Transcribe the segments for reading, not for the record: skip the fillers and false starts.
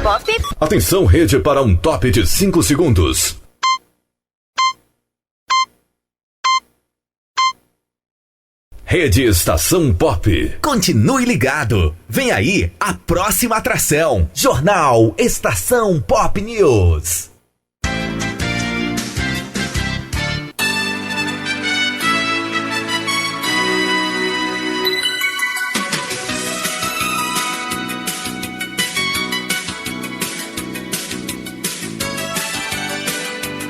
Pop. Atenção, rede, para um top de 5 segundos. Rede Estação Pop. Continue ligado. Vem aí a próxima atração. Jornal Estação Pop News.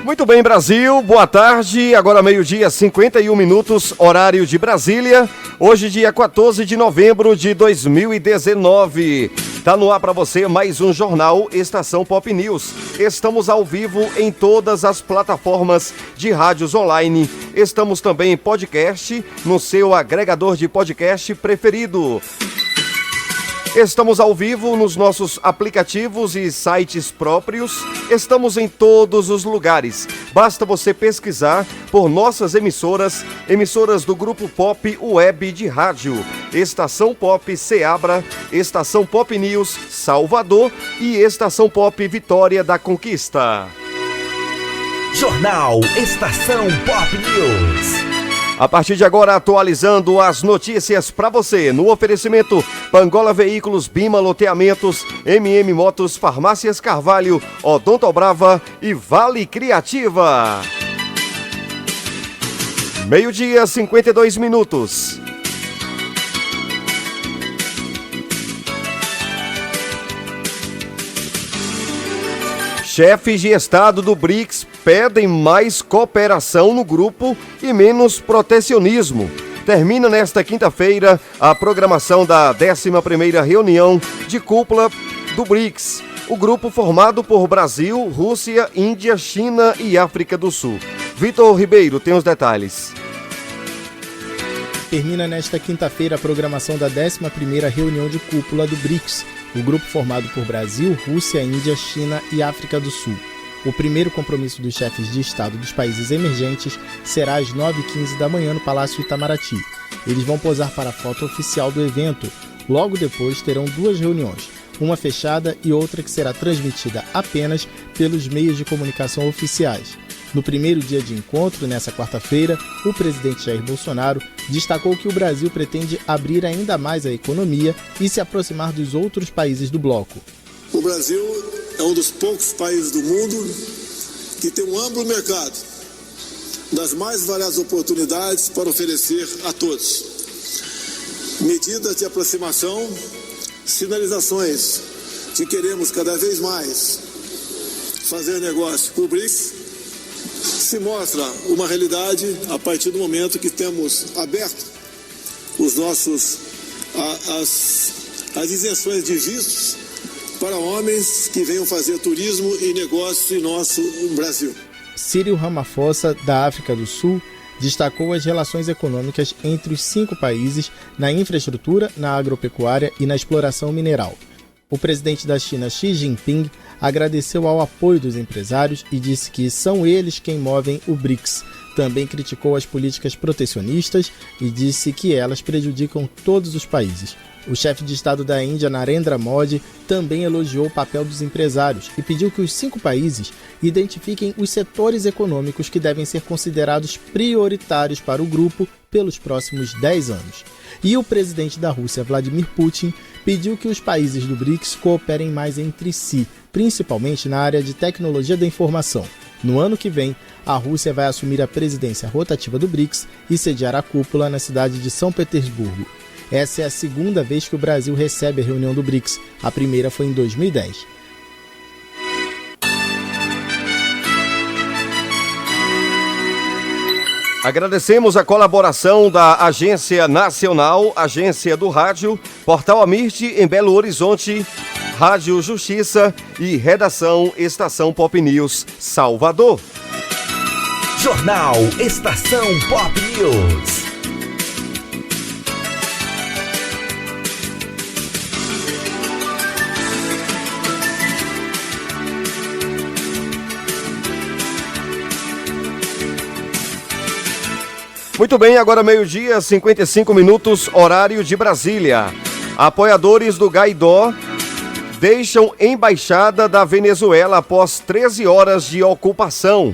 Muito bem, Brasil, boa tarde, agora meio-dia, 51 minutos, horário de Brasília, hoje dia 14 de novembro de 2019. Tá no ar para você mais um jornal Estação Pop News. Estamos ao vivo em todas as plataformas de rádios online. Estamos também em podcast, no seu agregador de podcast preferido. Estamos ao vivo nos nossos aplicativos e sites próprios. Estamos em todos os lugares. Basta você pesquisar por nossas emissoras do Grupo Pop Web de Rádio, Estação Pop Ceabra, Estação Pop News Salvador e Estação Pop Vitória da Conquista. Jornal Estação Pop News. A partir de agora, atualizando as notícias para você, no oferecimento Pangola Veículos, Bima Loteamentos, MM Motos, Farmácias Carvalho, Odontobrava e Vale Criativa. Meio-dia, 52 minutos. Chefes de Estado do BRICS pedem mais cooperação no grupo e menos protecionismo. Termina nesta quinta-feira a programação da 11ª reunião de cúpula do BRICS, o grupo formado por Brasil, Rússia, Índia, China e África do Sul. Vitor Ribeiro tem os detalhes. Termina nesta quinta-feira a programação da 11ª reunião de cúpula do BRICS, o grupo formado por Brasil, Rússia, Índia, China e África do Sul. O primeiro compromisso dos chefes de Estado dos países emergentes será às 9h15 da manhã no Palácio Itamaraty. Eles vão posar para a foto oficial do evento. Logo depois terão duas reuniões, uma fechada e outra que será transmitida apenas pelos meios de comunicação oficiais. No primeiro dia de encontro, nessa quarta-feira, o presidente Jair Bolsonaro destacou que o Brasil pretende abrir ainda mais a economia e se aproximar dos outros países do bloco. O Brasil é um dos poucos países do mundo que tem um amplo mercado, das mais variadas oportunidades para oferecer a todos. Medidas de aproximação, sinalizações de que queremos cada vez mais fazer negócio com o BRICS, se mostra uma realidade a partir do momento que temos aberto os nossos as isenções de vistos para homens que venham fazer turismo e negócio em nosso Brasil. Cyril Ramaphosa, da África do Sul, destacou as relações econômicas entre os 5 países na infraestrutura, na agropecuária e na exploração mineral. O presidente da China, Xi Jinping, agradeceu ao apoio dos empresários e disse que são eles quem movem o BRICS. Também criticou as políticas protecionistas e disse que elas prejudicam todos os países. O chefe de Estado da Índia, Narendra Modi, também elogiou o papel dos empresários e pediu que os 5 países identifiquem os setores econômicos que devem ser considerados prioritários para o grupo pelos próximos 10 anos. E o presidente da Rússia, Vladimir Putin, pediu que os países do BRICS cooperem mais entre si, principalmente na área de tecnologia da informação. No ano que vem, a Rússia vai assumir a presidência rotativa do BRICS e sediar a cúpula na cidade de São Petersburgo. Essa é a segunda vez que o Brasil recebe a reunião do BRICS. A primeira foi em 2010. Agradecemos a colaboração da Agência Nacional, Agência do Rádio, Portal Amirte em Belo Horizonte, Rádio Justiça e Redação Estação Pop News Salvador. Jornal Estação Pop News. Muito bem, agora meio-dia, 55 minutos, horário de Brasília. Apoiadores do Gaidó deixam embaixada da Venezuela após 13 horas de ocupação.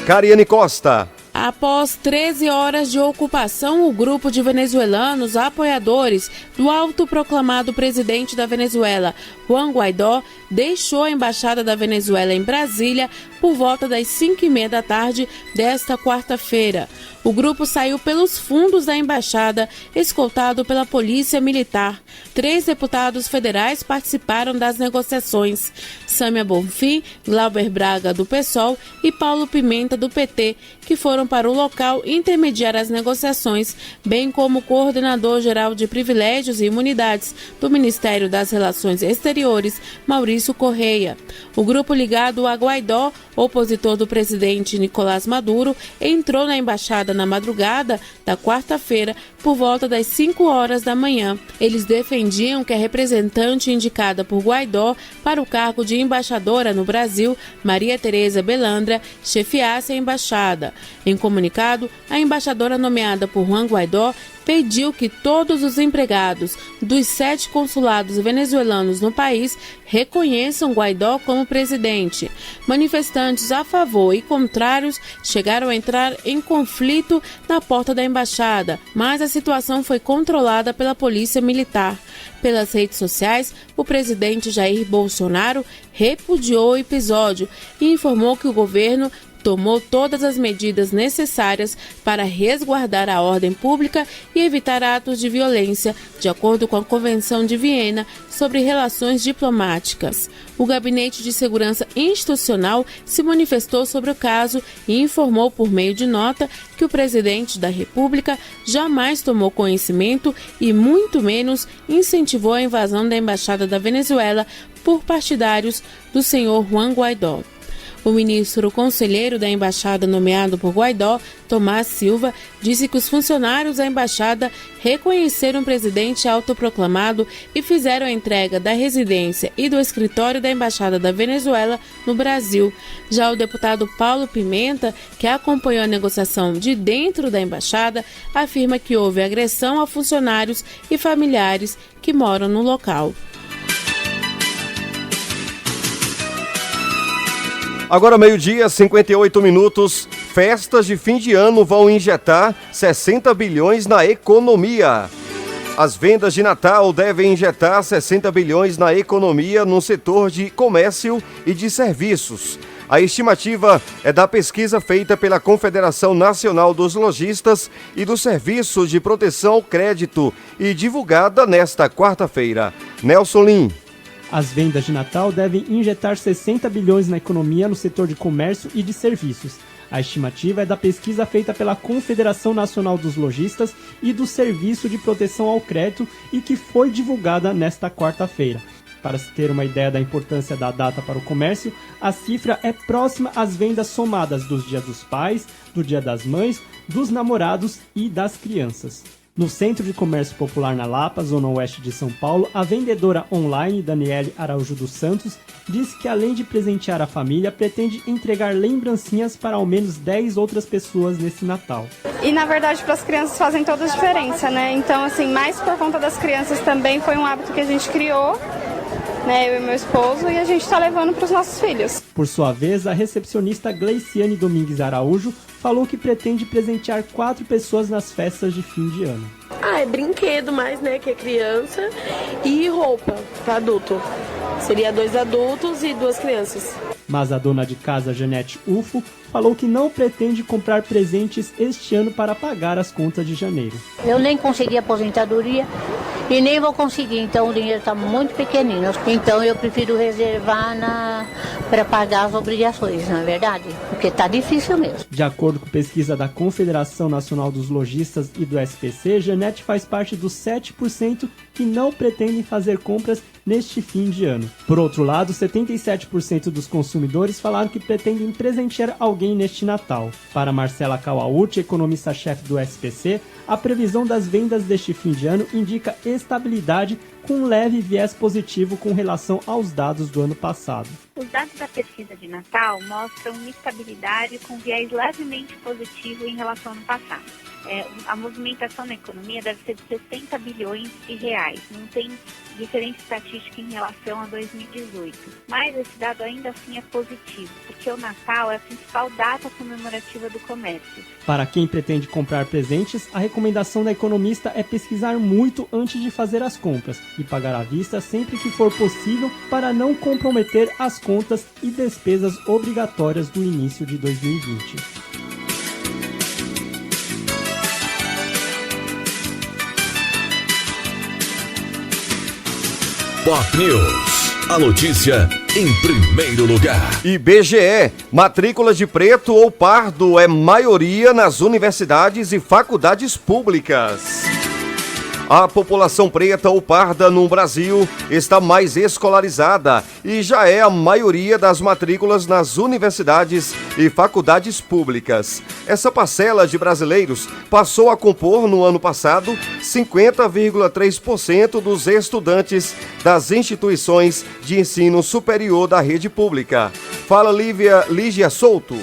Cariane Costa. Após 13 horas de ocupação, o grupo de venezuelanos apoiadores do autoproclamado presidente da Venezuela, Juan Guaidó, deixou a embaixada da Venezuela em Brasília por volta das 5h30 da tarde desta quarta-feira. O grupo saiu pelos fundos da embaixada, escoltado pela polícia militar. 3 deputados federais participaram das negociações: Sâmia Bonfim, Glauber Braga, do PSOL, e Paulo Pimenta, do PT, que foram para o local intermediar as negociações, bem como o coordenador-geral de privilégios e imunidades do Ministério das Relações Exteriores, Maurício Correia. O grupo ligado a Guaidó, opositor do presidente Nicolás Maduro, entrou na embaixada na madrugada da quarta-feira por volta das 5 horas da manhã. Eles defendiam que a representante indicada por Guaidó para o cargo de embaixadora no Brasil, Maria Tereza Belandra, chefiasse a embaixada. Em comunicado, a embaixadora nomeada por Juan Guaidó pediu que todos os empregados dos 7 consulados venezuelanos no país reconheçam Guaidó como presidente. Manifestantes a favor e contrários chegaram a entrar em conflito na porta da embaixada, mas a situação foi controlada pela polícia militar. Pelas redes sociais, o presidente Jair Bolsonaro repudiou o episódio e informou que o governo tomou todas as medidas necessárias para resguardar a ordem pública e evitar atos de violência, de acordo com a Convenção de Viena sobre Relações Diplomáticas. O Gabinete de Segurança Institucional se manifestou sobre o caso e informou por meio de nota que o presidente da República jamais tomou conhecimento e muito menos incentivou a invasão da Embaixada da Venezuela por partidários do senhor Juan Guaidó. O ministro conselheiro da embaixada nomeado por Guaidó, Tomás Silva, disse que os funcionários da embaixada reconheceram o presidente autoproclamado e fizeram a entrega da residência e do escritório da embaixada da Venezuela no Brasil. Já o deputado Paulo Pimenta, que acompanhou a negociação de dentro da embaixada, afirma que houve agressão a funcionários e familiares que moram no local. Agora 12h58. Festas de fim de ano vão injetar 60 bilhões na economia. As vendas de Natal devem injetar 60 bilhões na economia no setor de comércio e de serviços. A estimativa é da pesquisa feita pela Confederação Nacional dos Lojistas e dos Serviços de Proteção ao Crédito e divulgada nesta quarta-feira. Nelson Lim. As vendas de Natal devem injetar 60 bilhões na economia no setor de comércio e de serviços. A estimativa é da pesquisa feita pela Confederação Nacional dos Lojistas e do Serviço de Proteção ao Crédito e que foi divulgada nesta quarta-feira. Para se ter uma ideia da importância da data para o comércio, a cifra é próxima às vendas somadas dos Dias dos Pais, do Dia das Mães, dos Namorados e das Crianças. No Centro de Comércio Popular na Lapa, zona oeste de São Paulo, a vendedora online Daniele Araújo dos Santos disse que, além de presentear a família, pretende entregar lembrancinhas para ao menos 10 outras pessoas nesse Natal. E, na verdade, para as crianças fazem toda a diferença, né? Então, assim, mais por conta das crianças também foi um hábito que a gente criou, né, eu e meu esposo, e a gente está levando para os nossos filhos. Por sua vez, a recepcionista Gleiciane Domingues Araújo falou que pretende presentear 4 pessoas nas festas de fim de ano. É brinquedo mais, né, que é criança, e roupa para adulto. Seria 2 adultos e 2 crianças. Mas a dona de casa, Janete Ufo, falou que não pretende comprar presentes este ano para pagar as contas de janeiro. Eu nem consegui aposentadoria e nem vou conseguir, então o dinheiro está muito pequenino. Então eu prefiro reservar para pagar as obrigações, não é verdade? Porque está difícil mesmo. De acordo com pesquisa da Confederação Nacional dos Lojistas e do SPC, Janete faz parte dos 7% que não pretendem fazer compras neste fim de ano. Por outro lado, 77% dos consumidores falaram que pretendem presentear alguém neste Natal. Para Marcela Kawauchi, economista-chefe do SPC, a previsão das vendas deste fim de ano indica estabilidade com um leve viés positivo com relação aos dados do ano passado. Os dados da pesquisa de Natal mostram uma estabilidade com viés levemente positivo em relação ao ano passado. A movimentação na economia deve ser de 60 bilhões de reais. Não tem diferença estatística em relação a 2018. Mas esse dado ainda assim é positivo, porque o Natal é a principal data comemorativa do comércio. Para quem pretende comprar presentes, a recomendação da economista é pesquisar muito antes de fazer as compras e pagar à vista sempre que for possível para não comprometer as contas e despesas obrigatórias do início de 2020. Pop News. A notícia em primeiro lugar. IBGE, matrícula de preto ou pardo é maioria nas universidades e faculdades públicas. A população preta ou parda no Brasil está mais escolarizada e já é a maioria das matrículas nas universidades e faculdades públicas. Essa parcela de brasileiros passou a compor no ano passado 50,3% dos estudantes das instituições de ensino superior da rede pública. Fala Lígia Souto.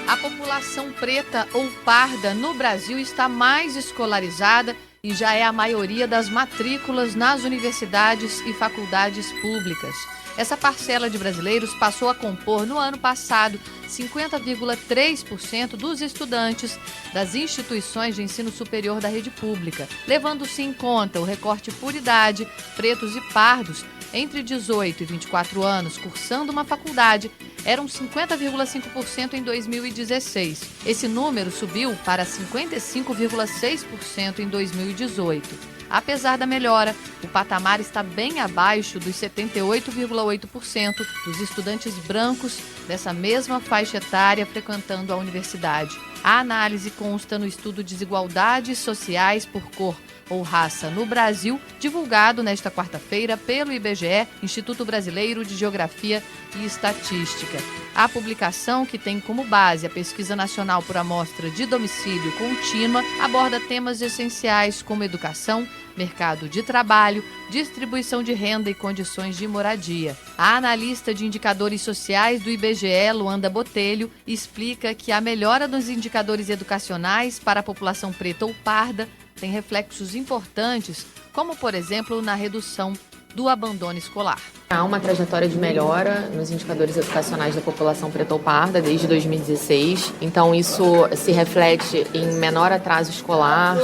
A população preta ou parda no Brasil está mais escolarizada e já é a maioria das matrículas nas universidades e faculdades públicas. Essa parcela de brasileiros passou a compor no ano passado 50,3% dos estudantes das instituições de ensino superior da rede pública, levando-se em conta o recorte por idade, pretos e pardos entre 18 e 24 anos cursando uma faculdade, eram 50,5% em 2016. Esse número subiu para 55,6% em 2018. Apesar da melhora, o patamar está bem abaixo dos 78,8% dos estudantes brancos dessa mesma faixa etária frequentando a universidade. A análise consta no estudo Desigualdades Sociais por Cor ou Raça no Brasil, divulgado nesta quarta-feira pelo IBGE, Instituto Brasileiro de Geografia e Estatística. A publicação, que tem como base a Pesquisa Nacional por Amostra de Domicílio Contínua, aborda temas essenciais como educação, mercado de trabalho, distribuição de renda e condições de moradia. A analista de indicadores sociais do IBGE, Luanda Botelho, explica que a melhora dos indicadores educacionais para a população preta ou parda tem reflexos importantes, como, por exemplo, na redução do abandono escolar. Há uma trajetória de melhora nos indicadores educacionais da população preta ou parda desde 2016. Então, isso se reflete em menor atraso escolar,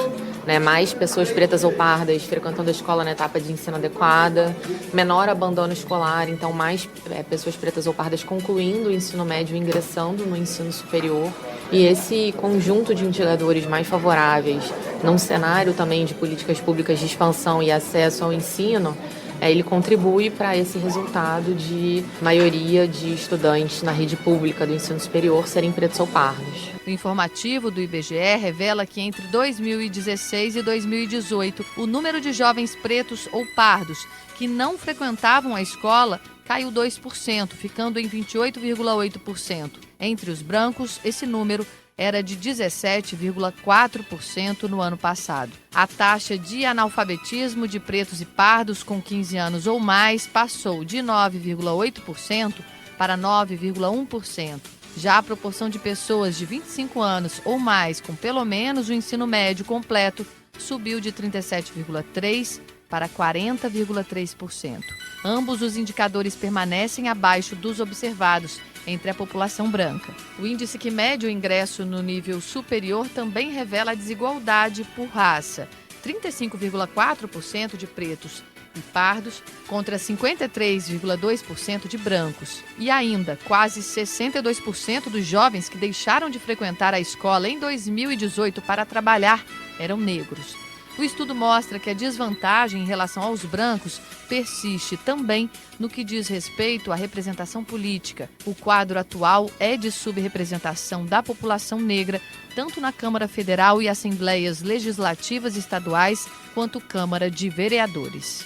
mais pessoas pretas ou pardas frequentando a escola na etapa de ensino adequada, menor abandono escolar, então mais pessoas pretas ou pardas concluindo o ensino médio e ingressando no ensino superior. E esse conjunto de indicadores mais favoráveis, num cenário também de políticas públicas de expansão e acesso ao ensino, ele contribui para esse resultado de maioria de estudantes na rede pública do ensino superior serem pretos ou pardos. O informativo do IBGE revela que entre 2016 e 2018, o número de jovens pretos ou pardos que não frequentavam a escola caiu 2%, ficando em 28,8%. Entre os brancos, esse número era de 17,4% no ano passado. A taxa de analfabetismo de pretos e pardos com 15 anos ou mais passou de 9,8% para 9,1%. Já a proporção de pessoas de 25 anos ou mais com pelo menos o ensino médio completo subiu de 37,3% para 40,3%. Ambos os indicadores permanecem abaixo dos observados entre a população branca. O índice que mede o ingresso no nível superior também revela a desigualdade por raça. 35,4% de pretos e pardos contra 53,2% de brancos. E ainda, quase 62% dos jovens que deixaram de frequentar a escola em 2018 para trabalhar eram negros. O estudo mostra que a desvantagem em relação aos brancos persiste também no que diz respeito à representação política. O quadro atual é de subrepresentação da população negra, tanto na Câmara Federal e Assembleias Legislativas Estaduais, quanto Câmara de Vereadores.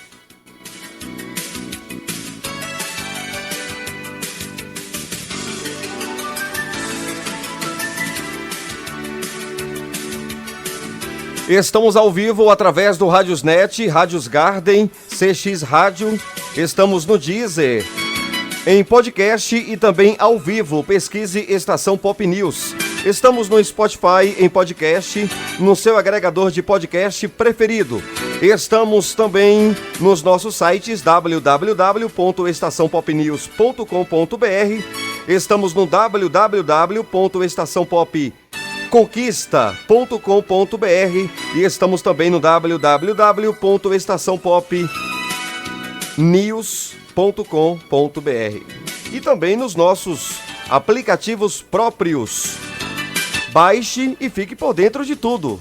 Estamos ao vivo através do Rádiosnet, Rádios Garden, CX Rádio. Estamos no Deezer. em podcast e também ao vivo. Pesquise Estação Pop News. Estamos no Spotify em podcast, no seu agregador de podcast preferido. Estamos também nos nossos sites www.estaçãopopnews.com.br. Estamos no www.estaçãopopconquista.com.br e estamos também no www.estaçãopopnews.com.br e também nos nossos aplicativos próprios. Baixe e fique por dentro de tudo.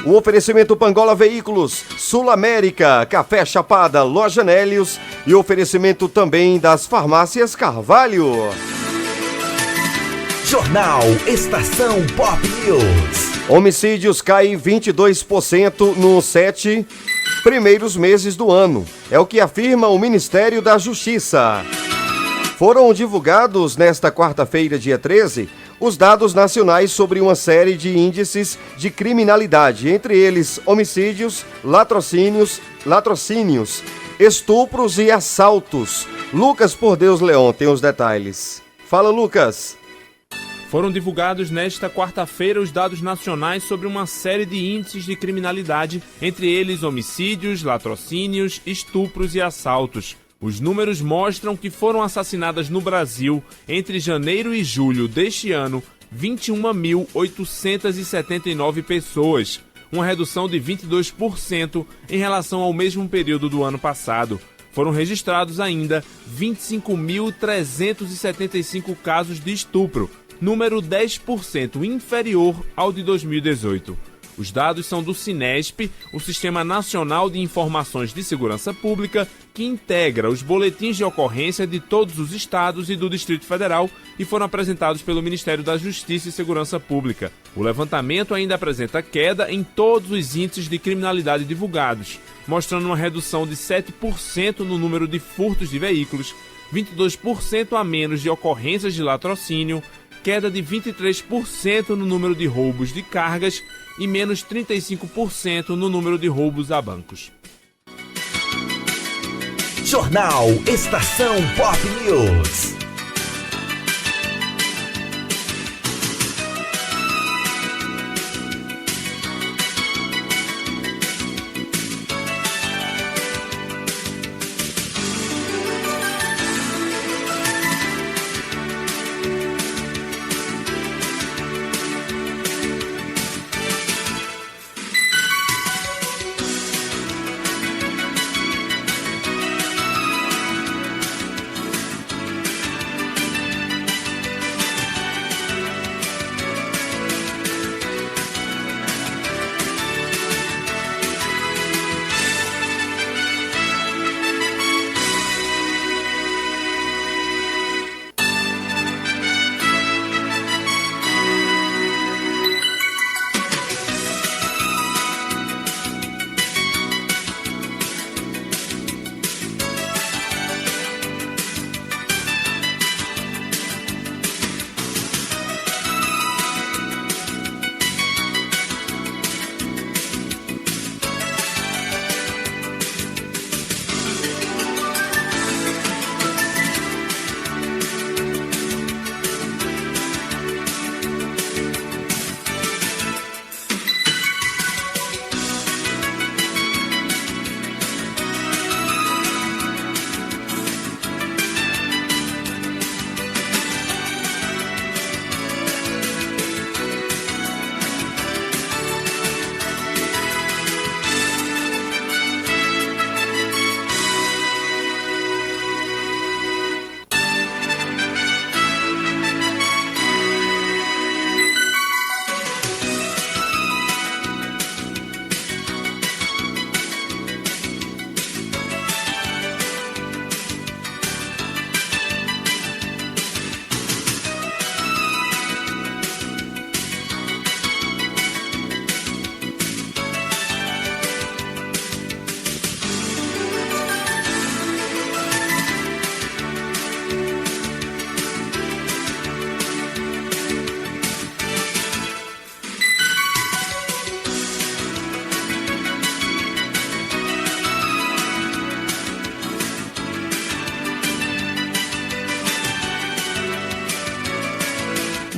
O oferecimento Pangola Veículos, Sul América, Café Chapada, Loja Nélios e oferecimento também das farmácias Carvalho. Jornal Estação Pop News. Homicídios caem 22% nos 7 primeiros meses do ano. É o que afirma o Ministério da Justiça. Foram divulgados nesta quarta-feira, dia 13, os dados nacionais sobre uma série de índices de criminalidade, entre eles homicídios, latrocínios, estupros e assaltos. Lucas Por Deus Leão tem os detalhes. Fala, Lucas. Foram divulgados nesta quarta-feira os dados nacionais sobre uma série de índices de criminalidade, entre eles homicídios, latrocínios, estupros e assaltos. Os números mostram que foram assassinadas no Brasil, entre janeiro e julho deste ano, 21.879 pessoas, uma redução de 22% em relação ao mesmo período do ano passado. Foram registrados ainda 25.375 casos de estupro, número 10% inferior ao de 2018. Os dados são do Cinesp, o Sistema Nacional de Informações de Segurança Pública, que integra os boletins de ocorrência de todos os estados e do Distrito Federal e foram apresentados pelo Ministério da Justiça e Segurança Pública. O levantamento ainda apresenta queda em todos os índices de criminalidade divulgados, mostrando uma redução de 7% no número de furtos de veículos, 22% a menos de ocorrências de latrocínio, queda de 23% no número de roubos de cargas e menos 35% no número de roubos a bancos. Jornal Estação Pop News.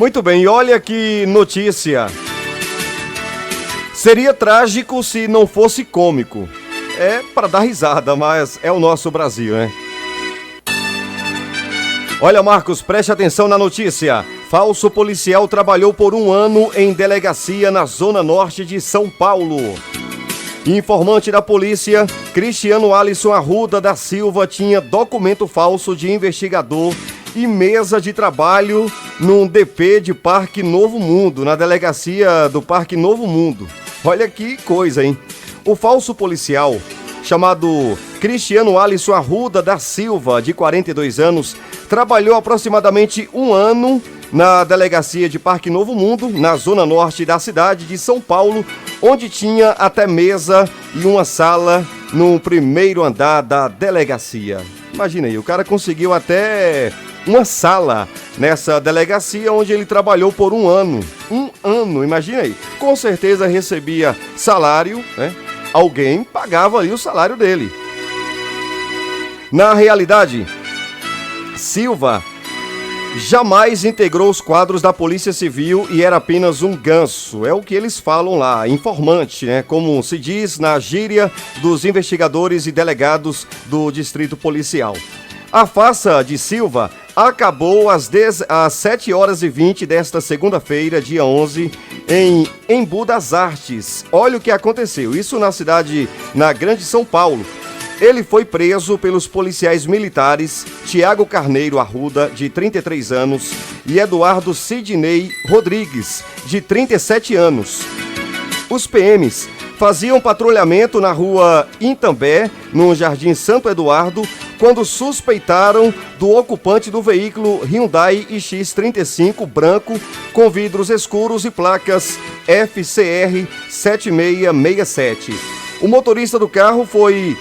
Muito bem, e olha que notícia. Seria trágico se não fosse cômico. É para dar risada, mas é o nosso Brasil, né? Olha, Marcos, preste atenção na notícia. Falso policial trabalhou por 1 ano em delegacia na Zona Norte de São Paulo. Informante da polícia, Cristiano Alisson Arruda da Silva tinha documento falso de investigador e mesa de trabalho num DP de Parque Novo Mundo, na delegacia do Parque Novo Mundo. Olha que coisa, hein? O falso policial, chamado Cristiano Alisson Arruda da Silva, de 42 anos, trabalhou aproximadamente 1 ano na delegacia de Parque Novo Mundo, na zona norte da cidade de São Paulo, onde tinha até mesa e uma sala no primeiro andar da delegacia. Imagina aí, o cara conseguiu até uma sala nessa delegacia onde ele trabalhou por 1 ano. 1 ano, imagina aí. Com certeza recebia salário, né? Alguém pagava ali o salário dele. Na realidade, Silva jamais integrou os quadros da Polícia Civil e era apenas um ganso. É o que eles falam lá, informante, né? Como se diz na gíria dos investigadores e delegados do Distrito Policial. A farsa de Silva acabou às 7h20 desta segunda-feira, dia 11, em Embu das Artes. Olha o que aconteceu, isso na Grande São Paulo. Ele foi preso pelos policiais militares Tiago Carneiro Arruda, de 33 anos, e Eduardo Sidney Rodrigues, de 37 anos. Os PMs faziam patrulhamento na rua Intambé, no Jardim Santo Eduardo, quando suspeitaram do ocupante do veículo Hyundai iX35 branco, com vidros escuros e placas FCR 7667. O motorista do carro foi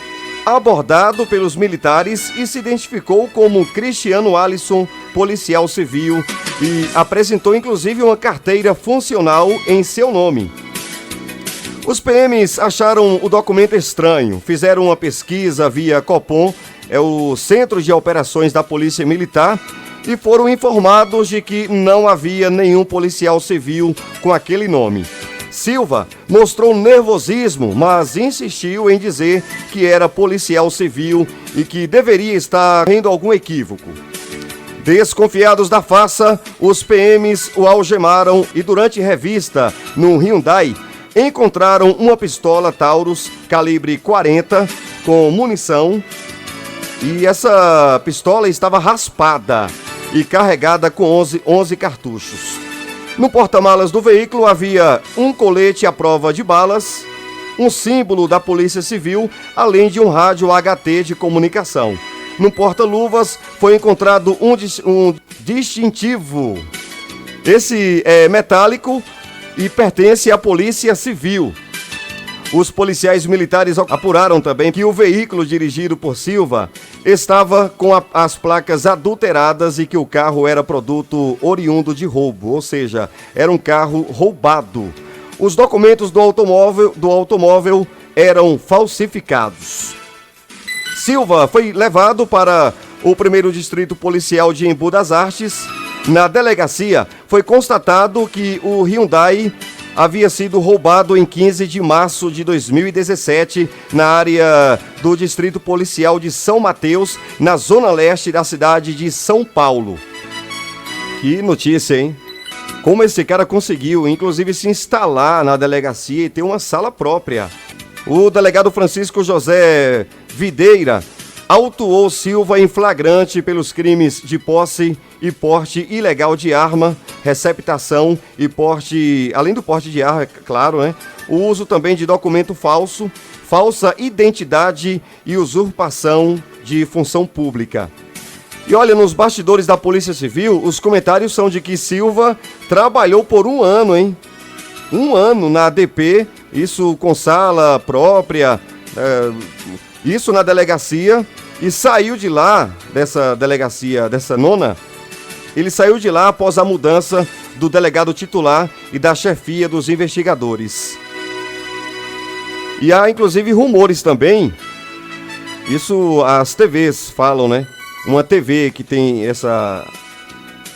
abordado pelos militares e se identificou como Cristiano Alisson, policial civil, e apresentou inclusive uma carteira funcional em seu nome. Os PMs acharam o documento estranho, fizeram uma pesquisa via Copom, é o Centro de Operações da Polícia Militar, e foram informados de que não havia nenhum policial civil com aquele nome. Silva mostrou nervosismo, mas insistiu em dizer que era policial civil e que deveria estar tendo algum equívoco. Desconfiados da farsa, os PMs o algemaram e durante revista no Hyundai encontraram uma pistola Taurus calibre 40 com munição e essa pistola estava raspada e carregada com 11 cartuchos. No porta-malas do veículo havia um colete à prova de balas, um símbolo da Polícia Civil, além de um rádio HT de comunicação. No porta-luvas foi encontrado um distintivo. Esse é metálico e pertence à Polícia Civil. Os policiais militares apuraram também que o veículo dirigido por Silva estava com as placas adulteradas e que o carro era produto oriundo de roubo, ou seja, era um carro roubado. Os documentos do automóvel eram falsificados. Silva foi levado para o 1º Distrito Policial de Embu das Artes. Na delegacia foi constatado que o Hyundai havia sido roubado em 15 de março de 2017 na área do Distrito Policial de São Mateus, na zona leste da cidade de São Paulo. Que notícia, hein? Como esse cara conseguiu, inclusive, se instalar na delegacia e ter uma sala própria. O delegado Francisco José Videira autuou Silva em flagrante pelos crimes de posse e porte ilegal de arma, receptação e porte, além do porte de arma, claro, né? O uso também de documento falso, falsa identidade e usurpação de função pública. E olha, nos bastidores da Polícia Civil, os comentários são de que Silva trabalhou por 1 ano, hein? 1 ano na ADP, isso com sala própria, isso na delegacia, e saiu de lá, dessa delegacia, dessa nona, ele saiu de lá após a mudança do delegado titular e da chefia dos investigadores. E há inclusive rumores também, isso as TVs falam, né? Uma TV que tem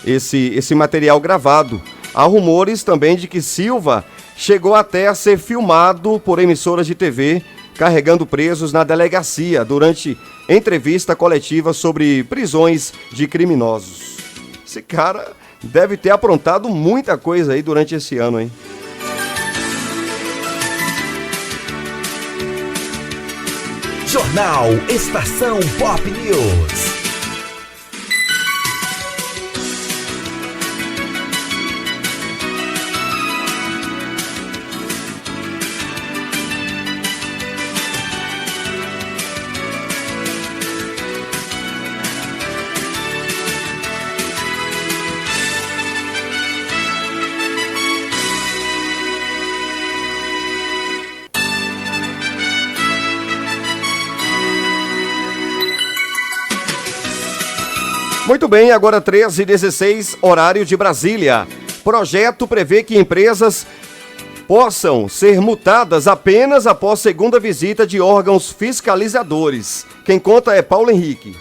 esse material gravado. Há rumores também de que Silva chegou até a ser filmado por emissoras de TV carregando presos na delegacia durante entrevista coletiva sobre prisões de criminosos. Esse cara deve ter aprontado muita coisa aí durante esse ano, hein? Jornal Estação Pop News. Muito bem, agora 13h16, horário de Brasília. Projeto prevê que empresas possam ser multadas apenas após segunda visita de órgãos fiscalizadores. Quem conta é Paulo Henrique.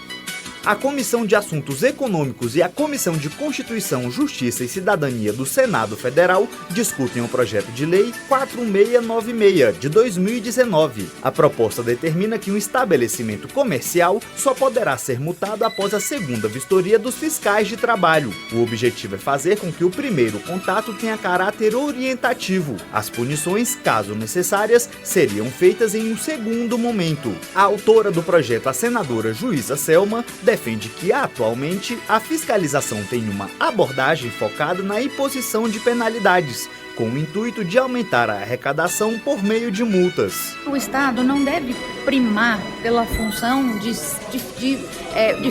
A Comissão de Assuntos Econômicos e a Comissão de Constituição, Justiça e Cidadania do Senado Federal discutem o projeto de lei 4696 de 2019. A proposta determina que um estabelecimento comercial só poderá ser multado após a segunda vistoria dos fiscais de trabalho. O objetivo é fazer com que o primeiro contato tenha caráter orientativo. As punições, caso necessárias, seriam feitas em um segundo momento. A autora do projeto, a senadora Juíza Selma, defende que, atualmente, a fiscalização tem uma abordagem focada na imposição de penalidades, com o intuito de aumentar a arrecadação por meio de multas. O Estado não deve primar pela função de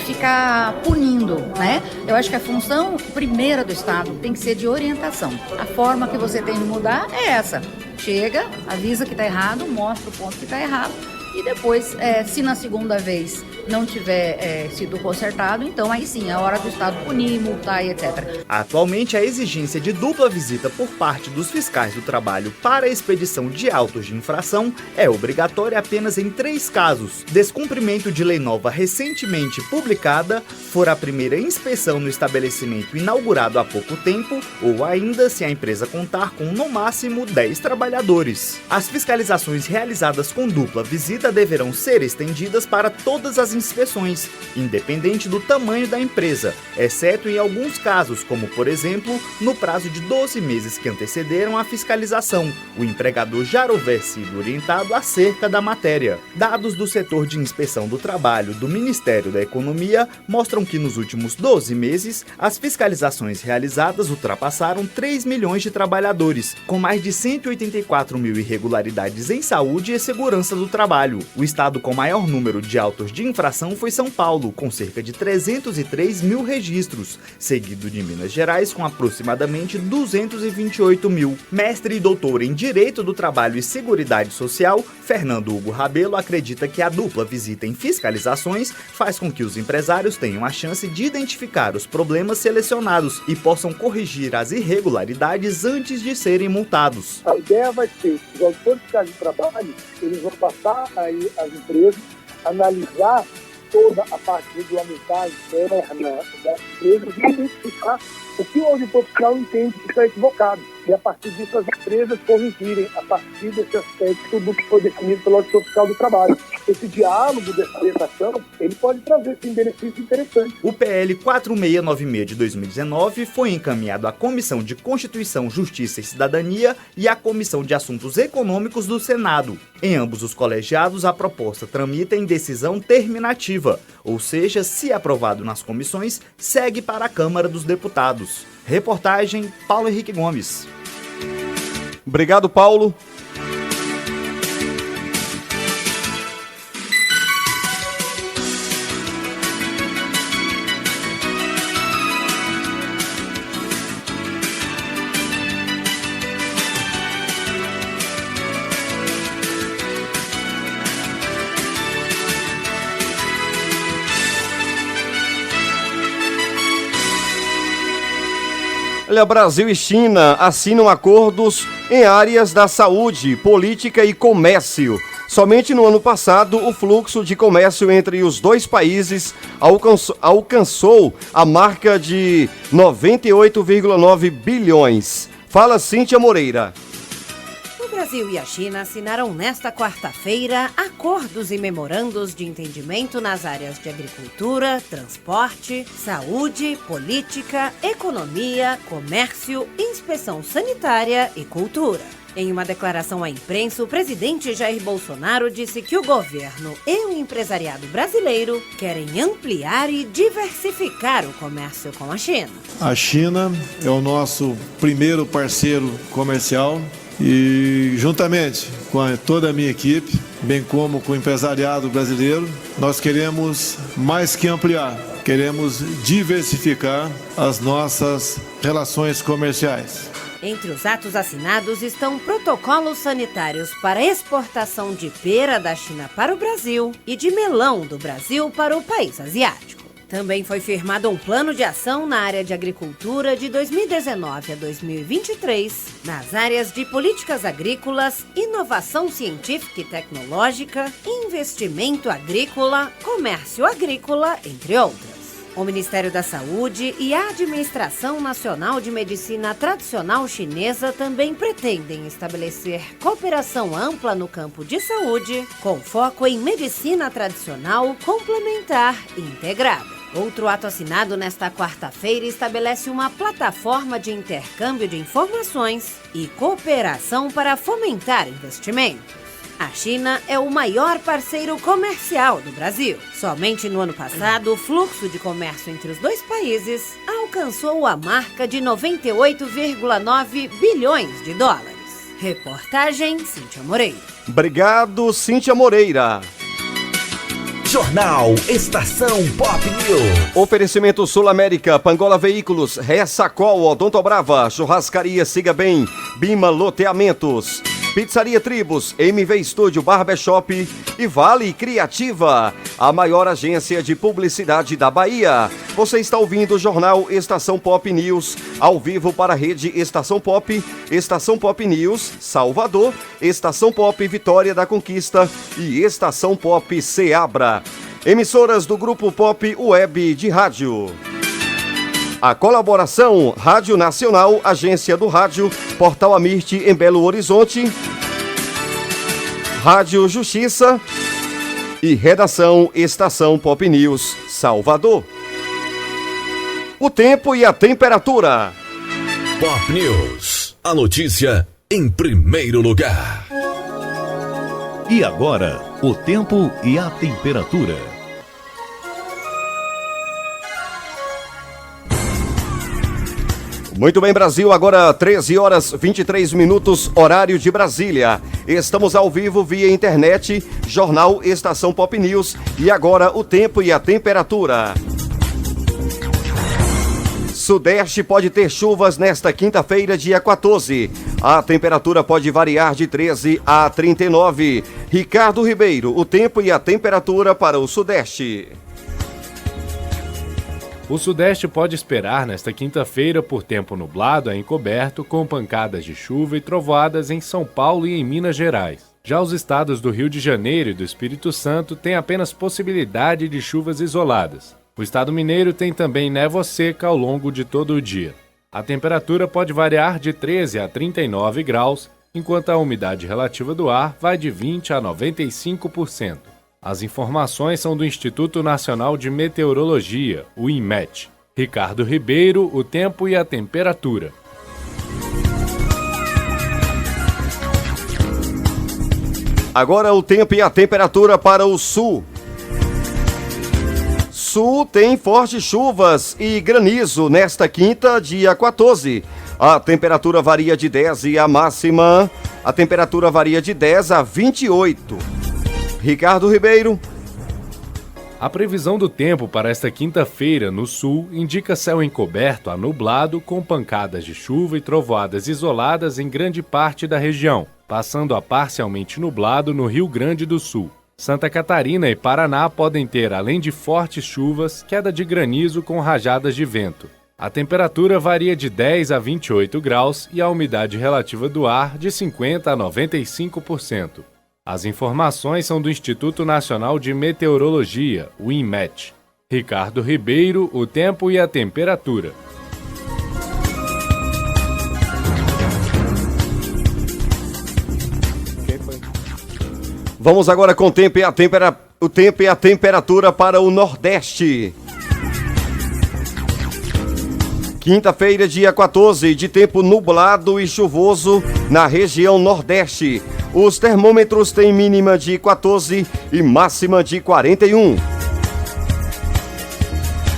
ficar punindo, né? Eu acho que a função primeira do Estado tem que ser de orientação. A forma que você tem de mudar é essa. Chega, avisa que está errado, mostra o ponto que está errado e depois, se na segunda vez não tiver sido consertado, então aí sim, é hora do Estado punir, multar e etc. Atualmente, a exigência de dupla visita por parte dos fiscais do trabalho para a expedição de autos de infração é obrigatória apenas em 3 casos: descumprimento de lei nova recentemente publicada, for a primeira inspeção no estabelecimento inaugurado há pouco tempo, ou ainda se a empresa contar com no máximo 10 trabalhadores. As fiscalizações realizadas com dupla visita deverão ser estendidas para todas as inspeções, independente do tamanho da empresa, exceto em alguns casos, como por exemplo, no prazo de 12 meses que antecederam a fiscalização, o empregador já houver sido orientado acerca da matéria. Dados do setor de inspeção do trabalho do Ministério da Economia mostram que nos últimos 12 meses, as fiscalizações realizadas ultrapassaram 3 milhões de trabalhadores, com mais de 184 mil irregularidades em saúde e segurança do trabalho. O estado com maior número de autos de infração foi São Paulo, com cerca de 303 mil registros, seguido de Minas Gerais, com aproximadamente 228 mil. Mestre e doutor em Direito do Trabalho e Seguridade Social, Fernando Hugo Rabelo acredita que a dupla visita em fiscalizações faz com que os empresários tenham a chance de identificar os problemas selecionados e possam corrigir as irregularidades antes de serem multados. A ideia vai ser que os auditores fiscais de trabalho, eles vão passar aí as empresas, analisar toda a parte regulamentar interna das empresas e identificar o que o auditor fiscal entende que está equivocado. E a partir disso as empresas corrigirem a partir desse aspecto do que foi definido pelo auditor fiscal do trabalho. Esse diálogo dessa orientação, ele pode trazer sim benefícios interessantes. O PL 4696 de 2019 foi encaminhado à Comissão de Constituição, Justiça e Cidadania e à Comissão de Assuntos Econômicos do Senado. Em ambos os colegiados, a proposta tramita em decisão terminativa, ou seja, se aprovado nas comissões, segue para a Câmara dos Deputados. Reportagem Paulo Henrique Gomes. Obrigado, Paulo. Olha, Brasil e China assinam acordos em áreas da saúde, política e comércio. Somente no ano passado, o fluxo de comércio entre os dois países alcançou a marca de 98,9 bilhões. Fala, Cíntia Moreira. O Brasil e a China assinaram nesta quarta-feira acordos e memorandos de entendimento nas áreas de agricultura, transporte, saúde, política, economia, comércio, inspeção sanitária e cultura. Em uma declaração à imprensa, o presidente Jair Bolsonaro disse que o governo e o empresariado brasileiro querem ampliar e diversificar o comércio com a China. A China é o nosso primeiro parceiro comercial e, juntamente com toda a minha equipe, bem como com o empresariado brasileiro, nós queremos mais que ampliar, queremos diversificar as nossas relações comerciais. Entre os atos assinados estão protocolos sanitários para exportação de pera da China para o Brasil e de melão do Brasil para o país asiático. Também foi firmado um plano de ação na área de agricultura de 2019 a 2023, nas áreas de políticas agrícolas, inovação científica e tecnológica, investimento agrícola, comércio agrícola, entre outras. O Ministério da Saúde e a Administração Nacional de Medicina Tradicional Chinesa também pretendem estabelecer cooperação ampla no campo de saúde, com foco em medicina tradicional, complementar e integrada. Outro ato assinado nesta quarta-feira estabelece uma plataforma de intercâmbio de informações e cooperação para fomentar investimentos. A China é o maior parceiro comercial do Brasil. Somente no ano passado, o fluxo de comércio entre os dois países alcançou a marca de 98,9 bilhões de dólares. Reportagem Cíntia Moreira. Obrigado, Cíntia Moreira. Jornal Estação Pop News. Oferecimento Sul América, Pangola Veículos, Ressacol, Odonto Brava, Churrascaria Siga Bem, Bima Loteamentos, Pizzaria Tribos, MV Estúdio Barbershop e Vale Criativa, a maior agência de publicidade da Bahia. Você está ouvindo o Jornal Estação Pop News, ao vivo para a rede Estação Pop News, Salvador, Estação Pop Vitória da Conquista e Estação Pop Ceabra. Emissoras do Grupo Pop Web de Rádio. A colaboração Rádio Nacional, Agência do Rádio, Portal Amirte em Belo Horizonte, Rádio Justiça e Redação Estação Pop News, Salvador. O tempo e a temperatura. Pop News, a notícia em primeiro lugar. E agora, o tempo e a temperatura. Muito bem, Brasil, agora 13 horas 23 minutos, horário de Brasília. Estamos ao vivo via internet, Jornal Estação Pop News. E agora o tempo e a temperatura. Sudeste pode ter chuvas nesta quinta-feira, dia 14. A temperatura pode variar de 13 a 39. Ricardo Ribeiro, o tempo e a temperatura para o Sudeste. O Sudeste pode esperar nesta quinta-feira por tempo nublado a encoberto, com pancadas de chuva e trovoadas em São Paulo e em Minas Gerais. Já os estados do Rio de Janeiro e do Espírito Santo têm apenas possibilidade de chuvas isoladas. O estado mineiro tem também névoa seca ao longo de todo o dia. A temperatura pode variar de 13 a 39 graus, enquanto a umidade relativa do ar vai de 20 a 95%. As informações são do Instituto Nacional de Meteorologia, o INMET. Ricardo Ribeiro, o tempo e a temperatura. Agora o tempo e a temperatura para o Sul. Sul tem fortes chuvas e granizo nesta quinta, dia 14. A temperatura varia de 10 e a máxima, a temperatura varia de 10 a 28. Ricardo Ribeiro. A previsão do tempo para esta quinta-feira no sul indica céu encoberto a nublado com pancadas de chuva e trovoadas isoladas em grande parte da região, passando a parcialmente nublado no Rio Grande do Sul. Santa Catarina e Paraná podem ter, além de fortes chuvas, queda de granizo com rajadas de vento. A temperatura varia de 10 a 28 graus e a umidade relativa do ar de 50 a 95%. As informações são do Instituto Nacional de Meteorologia, o INMET. Ricardo Ribeiro, o tempo e a temperatura. Vamos agora com o tempo e a temperatura para o Nordeste. Quinta-feira, dia 14, de tempo nublado e chuvoso na região Nordeste. Os termômetros têm mínima de 14 e máxima de 41.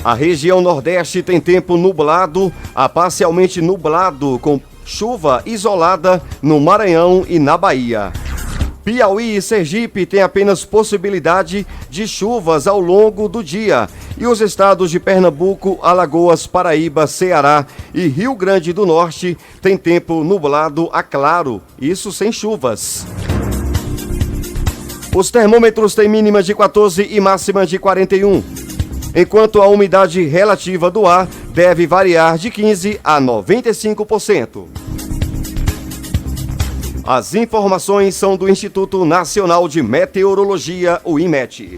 A região Nordeste tem tempo nublado a parcialmente nublado, com chuva isolada no Maranhão e na Bahia. Piauí e Sergipe têm apenas possibilidade de chuvas ao longo do dia. E os estados de Pernambuco, Alagoas, Paraíba, Ceará e Rio Grande do Norte têm tempo nublado a claro, isso sem chuvas. Os termômetros têm mínima de 14 e máxima de 41, enquanto a umidade relativa do ar deve variar de 15% a 95%. As informações são do Instituto Nacional de Meteorologia, o INMET.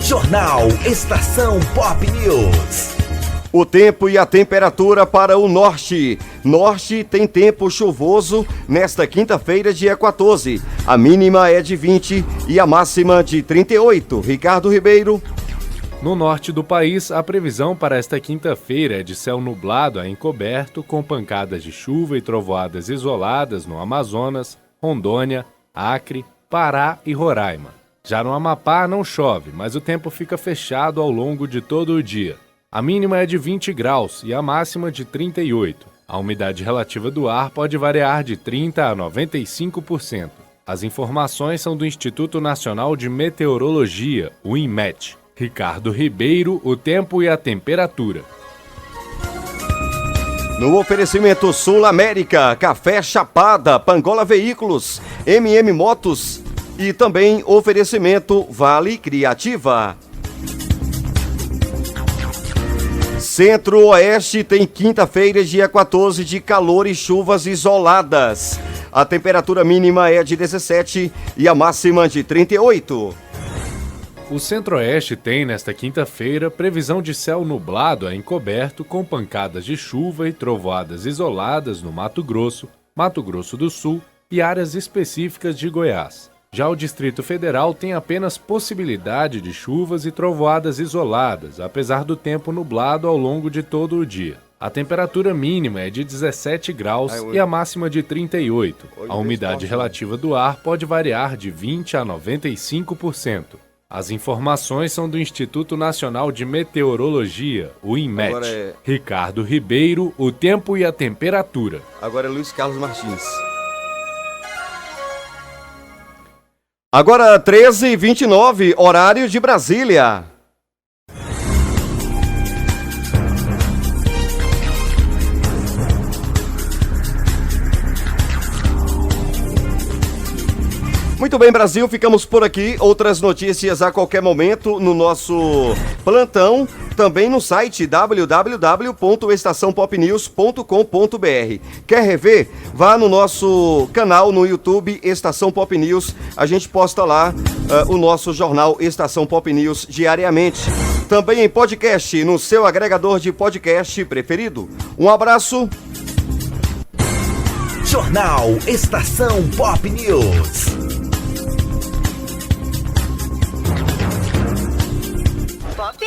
Jornal Estação Pop News. O tempo e a temperatura para o Norte. Norte tem tempo chuvoso nesta quinta-feira, dia 14. A mínima é de 20 e a máxima de 38. Ricardo Ribeiro. No norte do país, a previsão para esta quinta-feira é de céu nublado a encoberto, com pancadas de chuva e trovoadas isoladas no Amazonas, Rondônia, Acre, Pará e Roraima. Já no Amapá não chove, mas o tempo fica fechado ao longo de todo o dia. A mínima é de 20 graus e a máxima de 38. A umidade relativa do ar pode variar de 30% a 95%. As informações são do Instituto Nacional de Meteorologia, o INMET. Ricardo Ribeiro, o tempo e a temperatura. No oferecimento Sul América, Café Chapada, Pangola Veículos, MM Motos e também oferecimento Vale Criativa. Centro-Oeste tem quinta-feira, dia 14, de calor e chuvas isoladas. A temperatura mínima é de 17 e a máxima de 38. O Centro-Oeste tem, nesta quinta-feira, previsão de céu nublado a encoberto, com pancadas de chuva e trovoadas isoladas no Mato Grosso do Sul e áreas específicas de Goiás. Já o Distrito Federal tem apenas possibilidade de chuvas e trovoadas isoladas, apesar do tempo nublado ao longo de todo o dia. A temperatura mínima é de 17 graus e a máxima de 38. A umidade relativa do ar pode variar de 20% a 95%. As informações são do Instituto Nacional de Meteorologia, o INMET. Ricardo Ribeiro, o tempo e a temperatura. Agora é Luiz Carlos Martins. Agora 13h29, horário de Brasília. Muito bem, Brasil, ficamos por aqui. Outras notícias a qualquer momento no nosso plantão, também no site www.estaçãopopnews.com.br. Quer rever? Vá no nosso canal no YouTube Estação Pop News. A gente posta lá o nosso jornal Estação Pop News diariamente. Também em podcast, no seu agregador de podcast preferido. Um abraço. Jornal Estação Pop News. Pop